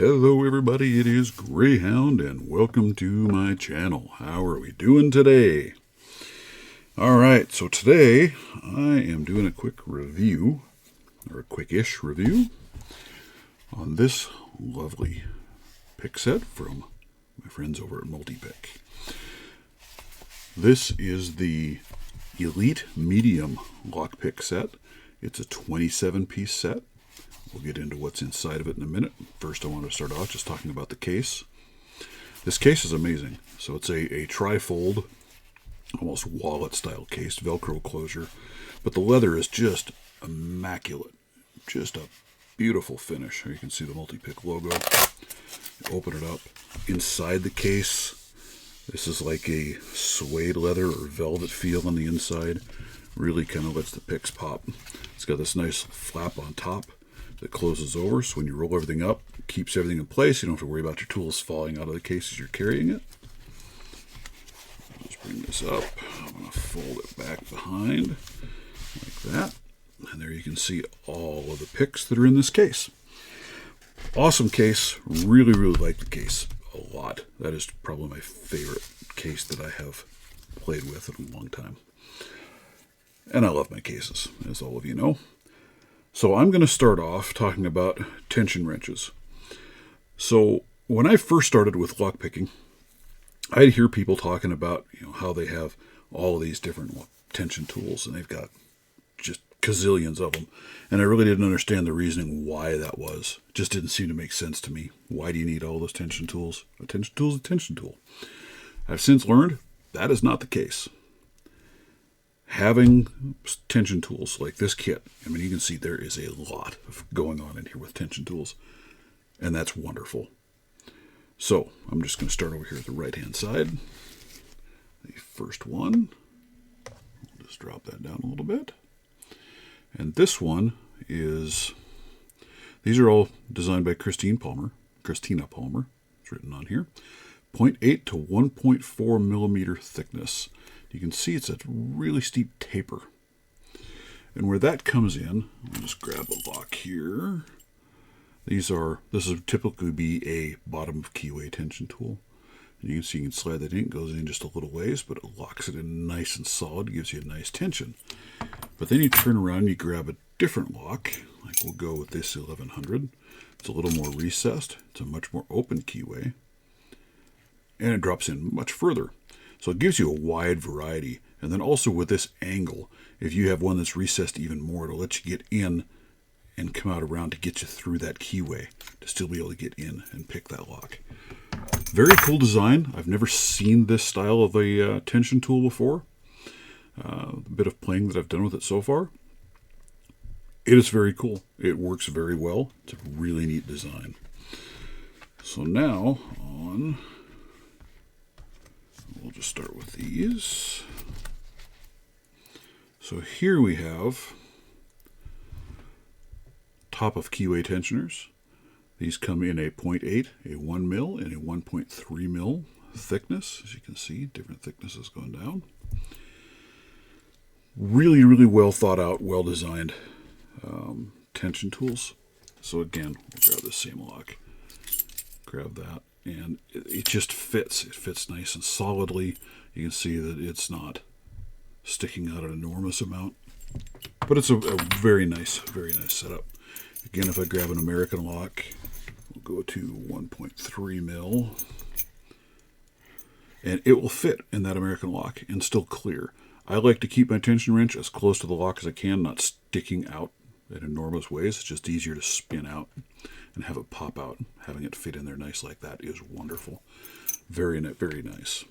Hello everybody, it is Greyhound and welcome to my channel. How are we doing today? Alright, so today I am doing a quick review, or a quickish review, on this lovely pick set from my friends over at Multipick. This is the Elite Medium lockpick set. It's a 27-piece set. We'll get into what's inside of it in a minute. First, I want to start off just talking about the case. This case is amazing. So it's a tri-fold, almost wallet-style case, Velcro closure. But the leather is just immaculate. Just a beautiful finish. Here you can see the Multipick logo. Open it up. Inside the case, this is like a suede leather or velvet feel on the inside. Really kind of lets the picks pop. It's got this nice flap on top that closes over, so when you roll everything up, it keeps everything in place. You don't have to worry about your tools falling out of the case as you're carrying it. Let's bring this up. I'm going to fold it back behind like that. And there you can see all of the picks that are in this case. Awesome case. Really, really like the case a lot. That is probably my favorite case that I have played with in a long time. And I love my cases, as all of you know. So I'm going to start off talking about tension wrenches. So when I first started with lockpicking, I'd hear people talking about how they have all of these different tension tools, and they've got just gazillions of them. And I really didn't understand the reasoning why that was. It just didn't seem to make sense to me. Why do you need all those tension tools? A tension tool is a tension tool. I've since learned that is not the case. Having tension tools like this kit, I mean, you can see there is a lot going on in here with tension tools, and that's wonderful. So I'm just going to start over here at the right-hand side. The first one, we'll just drop that down a little bit. And this one is, these are all designed by Christina Palmer. It's written on here. 0.8 to 1.4 millimeter thickness. You can see it's a really steep taper. And where that comes in, I'll just grab a lock here. This would typically be a bottom of keyway tension tool. And you can see you can slide that in, it goes in just a little ways, but it locks it in nice and solid, gives you a nice tension. But then you turn around and you grab a different lock, like we'll go with this 1100. It's a little more recessed, it's a much more open keyway, and it drops in much further. So it gives you a wide variety. And then also with this angle, if you have one that's recessed even more, it'll let you get in and come out around to get you through that keyway to still be able to get in and pick that lock. Very cool design. I've never seen this style of a tension tool before. A bit of playing that I've done with it so far. It is very cool. It works very well. It's a really neat design. So now we'll just start with these. So here we have top of keyway tensioners. These come in a 0.8, a 1 mil, and a 1.3 mil thickness. As you can see, different thicknesses going down. Really, really well thought out, well designed tension tools. So again, we'll grab the same lock. Grab that. And it just fits. It fits nice and solidly. You can see that it's not sticking out an enormous amount. But it's a very nice setup. Again, if I grab an American lock, we'll go to 1.3 mil. And it will fit in that American lock and still clear. I like to keep my tension wrench as close to the lock as I can, not sticking out in enormous ways. It's just easier to spin out and have it pop out. Having it fit in there nice like that is wonderful. Very nice.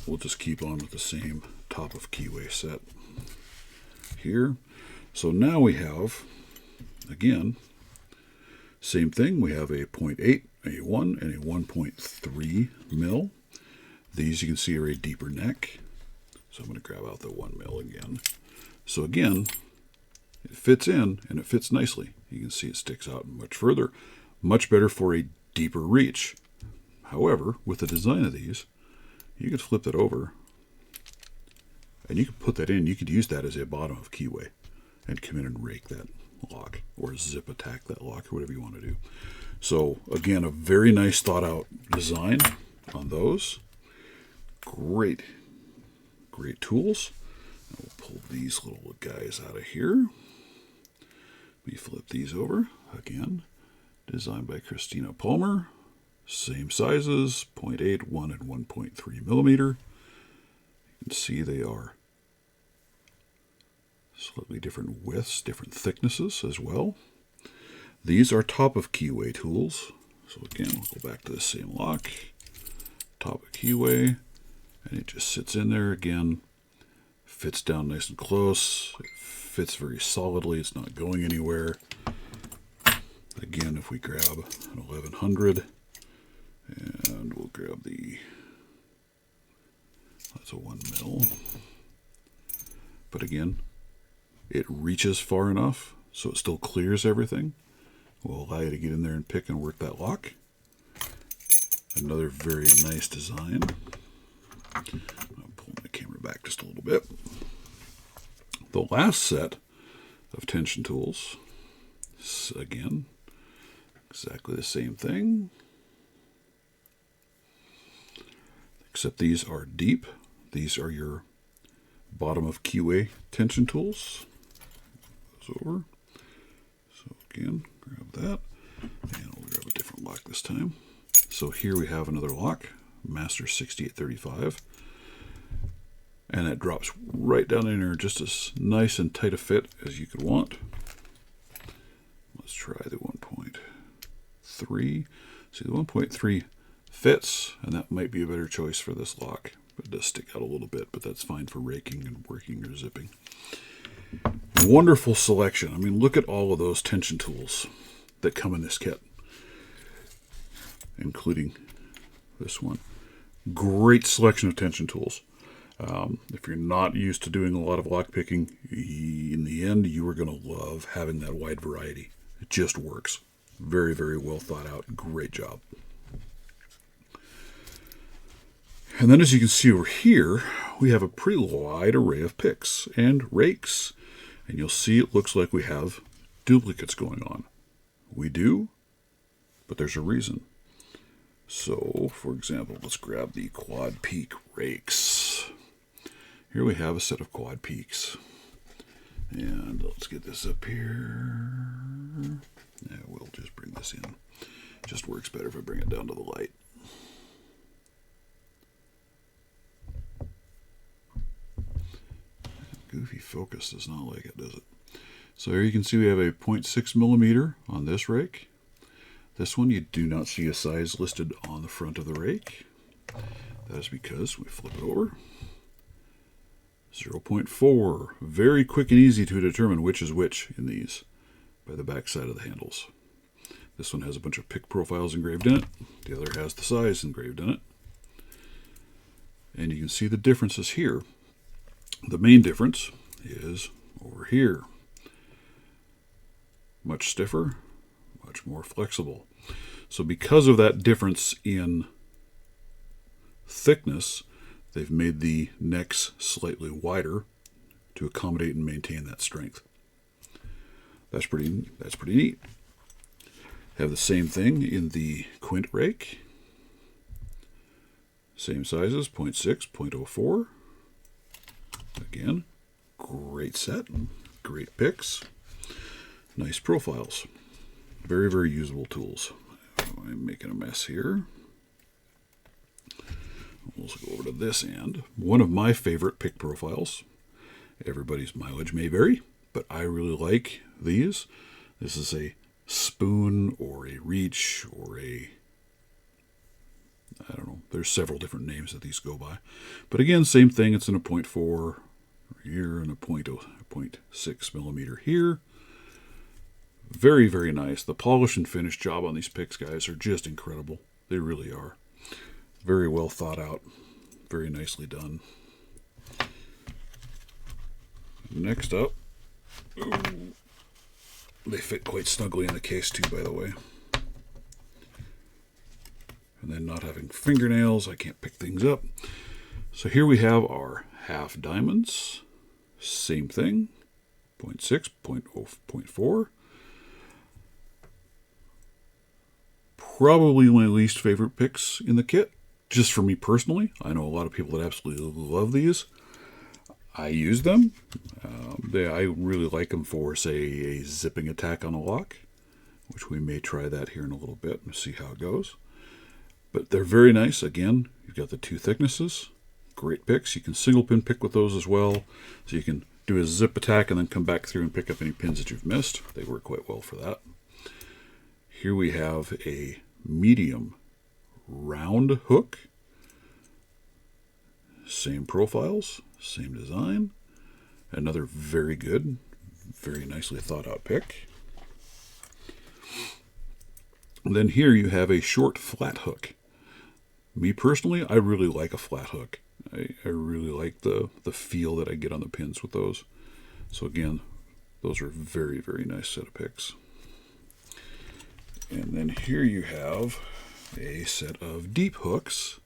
We'll just keep on with the same top of keyway set here. So now we have, again, same thing. We have a 0.8, a 1, and a 1.3 mil. These you can see are a deeper neck. So I'm going to grab out the 1 mil again. So again, it fits in and it fits nicely. You can see it sticks out much further. Much better for a deeper reach. However, with the design of these, you could flip that over and you could put that in. You could use that as a bottom of keyway and come in and rake that lock, or zip attack that lock, or whatever you want to do. So again, a very nice thought out design on those. Great tools. We'll pull these little guys out of here. We flip these over. Again, designed by Christina Palmer. Same sizes, 0.8, 1, and 1.3 millimeter. You can see they are slightly different widths, different thicknesses as well. These are top of keyway tools. So again, we'll go back to the same lock. Top of keyway, and it just sits in there again. Fits down nice and close. It fits very solidly. It's not going anywhere. Again, if we grab an 1100, and we'll grab that's a 1 mil. But again, it reaches far enough so it still clears everything. Will allow you to get in there and pick and work that lock. Another very nice design. I'll pull my camera back just a little bit. The last set of tension tools, again, exactly the same thing, except these are deep. These are your bottom of keyway tension tools. Goes over. So again, grab that, and we'll grab a different lock this time. So here we have another lock, Master 6835, and it drops right down in there, just as nice and tight a fit as you could want. Let's try the 1.3. See, the 1.3 fits, and that might be a better choice for this lock. It does stick out a little bit, but that's fine for raking and working or zipping. Wonderful selection. I mean, look at all of those tension tools that come in this kit, including this one. Great selection of tension tools. If you're not used to doing a lot of lock picking, in the end, you are going to love having that wide variety. It just works. Very, very well thought out. Great job. And then as you can see over here, we have a pretty wide array of picks and rakes. And you'll see it looks like we have duplicates going on. We do, but there's a reason. So, for example, let's grab the quad peak rakes. Here we have a set of quad peaks. And let's get this up here. Yeah, we'll just bring this in. Just works better if I bring it down to the light. Goofy focus does not like it, does it? So here you can see we have a 0.6 millimeter on this rake. This one you do not see a size listed on the front of the rake. That is because we flip it over. 0.4. Very quick and easy to determine which is which in these by the back side of the handles. This one has a bunch of pick profiles engraved in it. The other has the size engraved in it. And you can see the differences here. The main difference is over here. Much stiffer, much more flexible. So because of that difference in thickness, they've made the necks slightly wider to accommodate and maintain that strength. That's pretty neat. Have the same thing in the quint rake. Same sizes, 0.6, 0.04. Again, great set, great picks, nice profiles. Very, very usable tools. I'm making a mess here. Let's go over to this end. One of my favorite pick profiles. Everybody's mileage may vary, but I really like these. This is a spoon or a reach or a, I don't know, there's several different names that these go by. But again, same thing, it's in a 0.4 here and a 0.6 millimeter here. Very, very nice. The polish and finish job on these picks, guys, are just incredible. They really are. Very well thought out. Very nicely done. Next up, ooh, they fit quite snugly in the case too, by the way. And then not having fingernails, I can't pick things up. So here we have our half diamonds. Same thing. 0.6, 0.4. Probably my least favorite picks in the kit, just for me personally. I know a lot of people that absolutely love these. I use them. I really like them for, say, a zipping attack on a lock, which we may try that here in a little bit and see how it goes. But they're very nice. Again, you've got the 2 thicknesses. Great picks. You can single pin pick with those as well. So you can do a zip attack and then come back through and pick up any pins that you've missed. They work quite well for that. Here we have a medium round hook. Same profiles, same design. Another very good, very nicely thought out pick. And then here you have a short flat hook. Me personally, I really like a flat hook. I really like the feel that I get on the pins with those. So again, those are a very, very nice set of picks. And then here you have a set of deep hooks.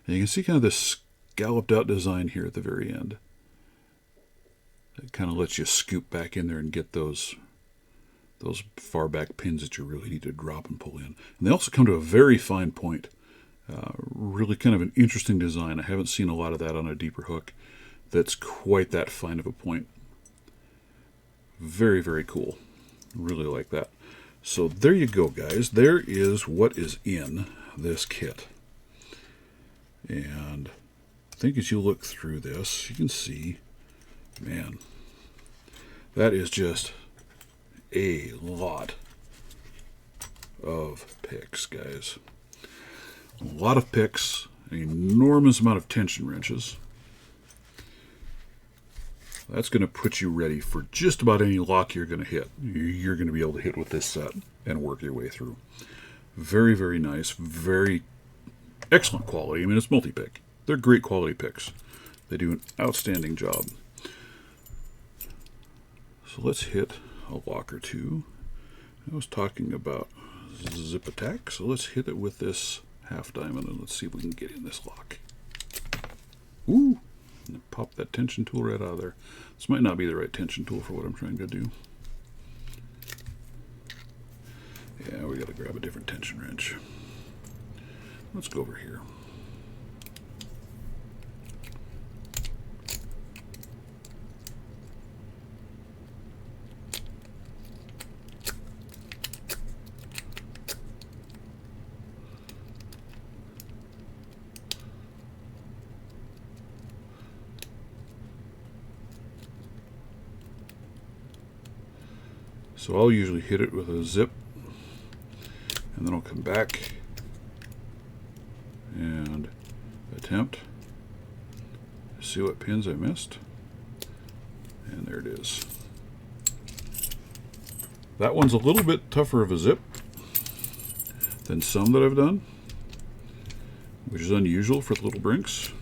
And you can see kind of this scalloped out design here at the very end. It kind of lets you scoop back in there and get those far back pins that you really need to drop and pull in. And they also come to a very fine point. Really kind of an interesting design. I haven't seen a lot of that on a deeper hook that's quite that fine of a point. Very, very cool. Really like that. So there you go, guys. There is what is in this kit. And I think as you look through this, you can see, man, that is just a lot of picks, guys. A lot of picks, an enormous amount of tension wrenches. That's going to put you ready for just about any lock you're going to hit. You're going to be able to hit with this set and work your way through. Very, very nice. Very excellent quality. I mean, it's Multipick. They're great quality picks. They do an outstanding job. So let's hit a lock or two. I was talking about zip attack, so let's hit it with this half diamond and let's see if we can get in this lock. Ooh! And pop that tension tool right out of there. This might not be the right tension tool for what I'm trying to do. Yeah, we gotta grab a different tension wrench. Let's go over here. So I'll usually hit it with a zip, and then I'll come back and attempt to see what pins I missed. And there it is. That one's a little bit tougher of a zip than some that I've done, which is unusual for the little brinks.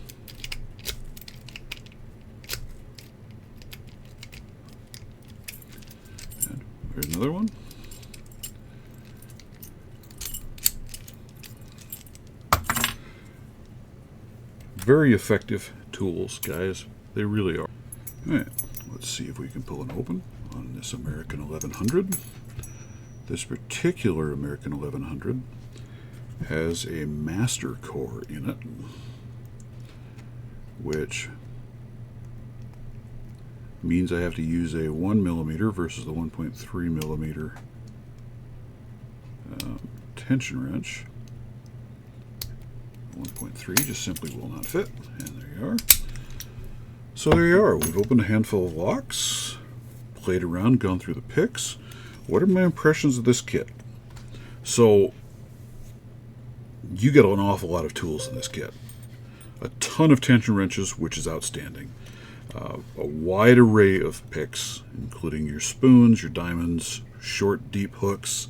Here's another one. Very effective tools, guys. They really are. All right, let's see if we can pull it open on this American 1100. This particular American 1100 has a master core in it, which means I have to use a 1mm versus the 1.3mm tension wrench. 1.3 just simply will not fit, and there you are. So there you are. We've opened a handful of locks, played around, gone through the picks. What are my impressions of this kit? So you get an awful lot of tools in this kit. A ton of tension wrenches, which is outstanding. A wide array of picks, including your spoons, your diamonds, short, deep hooks,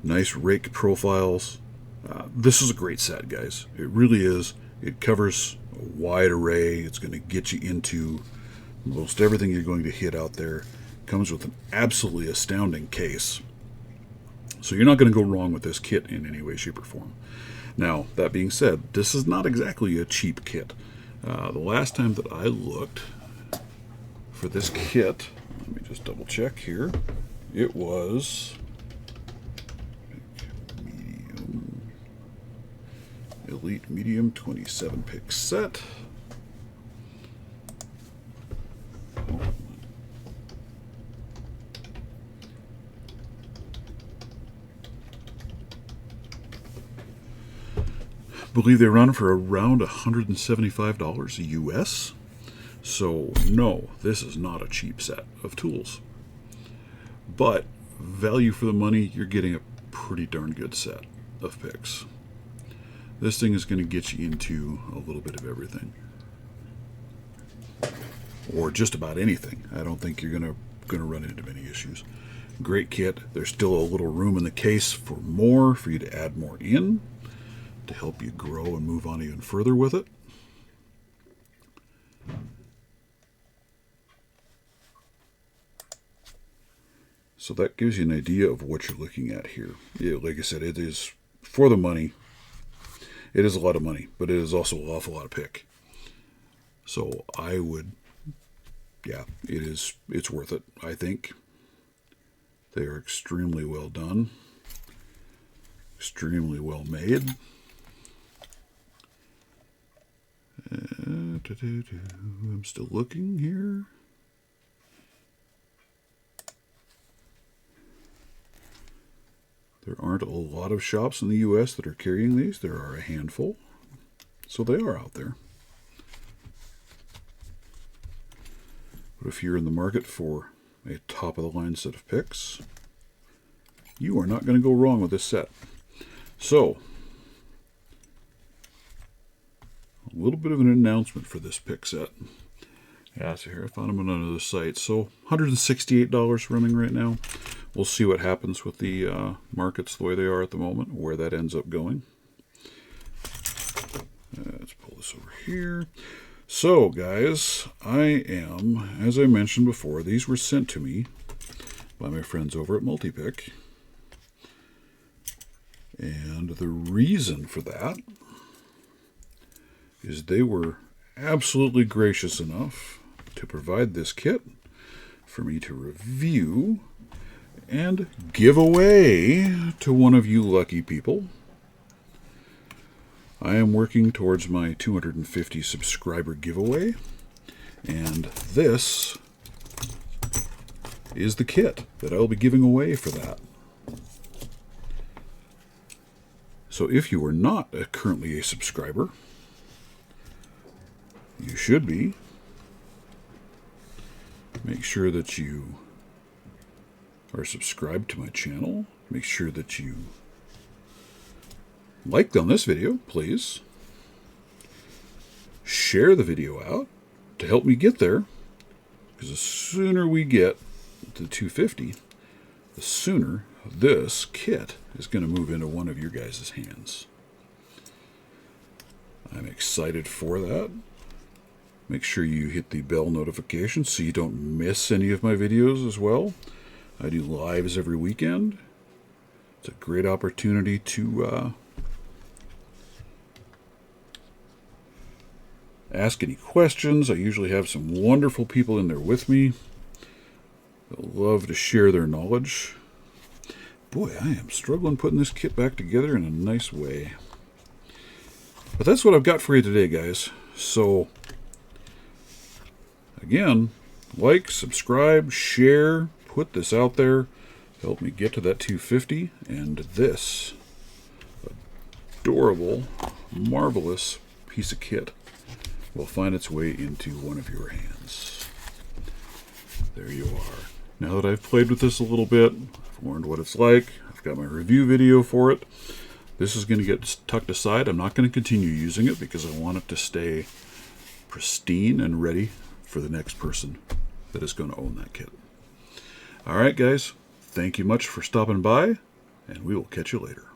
nice rake profiles. This is a great set, guys. It really is. It covers a wide array. It's going to get you into most everything you're going to hit out there. Comes with an absolutely astounding case. So you're not going to go wrong with this kit in any way, shape, or form. Now, that being said, this is not exactly a cheap kit. The last time that I looked for this kit, let me just double check here. It was medium, Elite Medium 27 pick set. I believe they run for around $175 US. So no, this is not a cheap set of tools. But value for the money, you're getting a pretty darn good set of picks. This thing is going to get you into a little bit of everything. Or just about anything. I don't think you're going to run into many issues. Great kit. There's still a little room in the case for more, for you to add more in, to help you grow and move on even further with it. So that gives you an idea of what you're looking at here. Yeah, like I said, it is for the money. It is a lot of money, but it is also an awful lot of pick. So I would, yeah, it's worth it, I think. They are extremely well done, extremely well made. I'm still looking here. There aren't a lot of shops in the US that are carrying these. There are a handful. So they are out there. But if you're in the market for a top-of-the-line set of picks, you are not going to go wrong with this set. So, a little bit of an announcement for this pick set. Yeah, so here I found them on another site. So $168 running right now. We'll see what happens with the markets the way they are at the moment, where that ends up going. Let's pull this over here. So, guys, I am, as I mentioned before, these were sent to me by my friends over at Multipick. And the reason for that is they were absolutely gracious enough to provide this kit for me to review and give away to one of you lucky people. I am working towards my 250 subscriber giveaway, and this is the kit that I'll be giving away for that. So if you are not currently a subscriber, you should be. Make sure that you are subscribed to my channel. Make sure that you liked on this video, please. Share the video out to help me get there, because the sooner we get to 250, the sooner this kit is going to move into one of your guys' hands. I'm excited for that. Make sure you hit the bell notification so you don't miss any of my videos as well. I do lives every weekend. It's a great opportunity to ask any questions. I usually have some wonderful people in there with me that love to share their knowledge. Boy, I am struggling putting this kit back together in a nice way. But that's what I've got for you today, guys. So, again, like, subscribe, share, put this out there. Help me get to that 250. And this adorable, marvelous piece of kit will find its way into one of your hands. There you are. Now that I've played with this a little bit, I've learned what it's like, I've got my review video for it. This is going to get tucked aside. I'm not going to continue using it because I want it to stay pristine and ready for the next person that is going to own that kit. All right, guys. Thank you much for stopping by, and we will catch you later.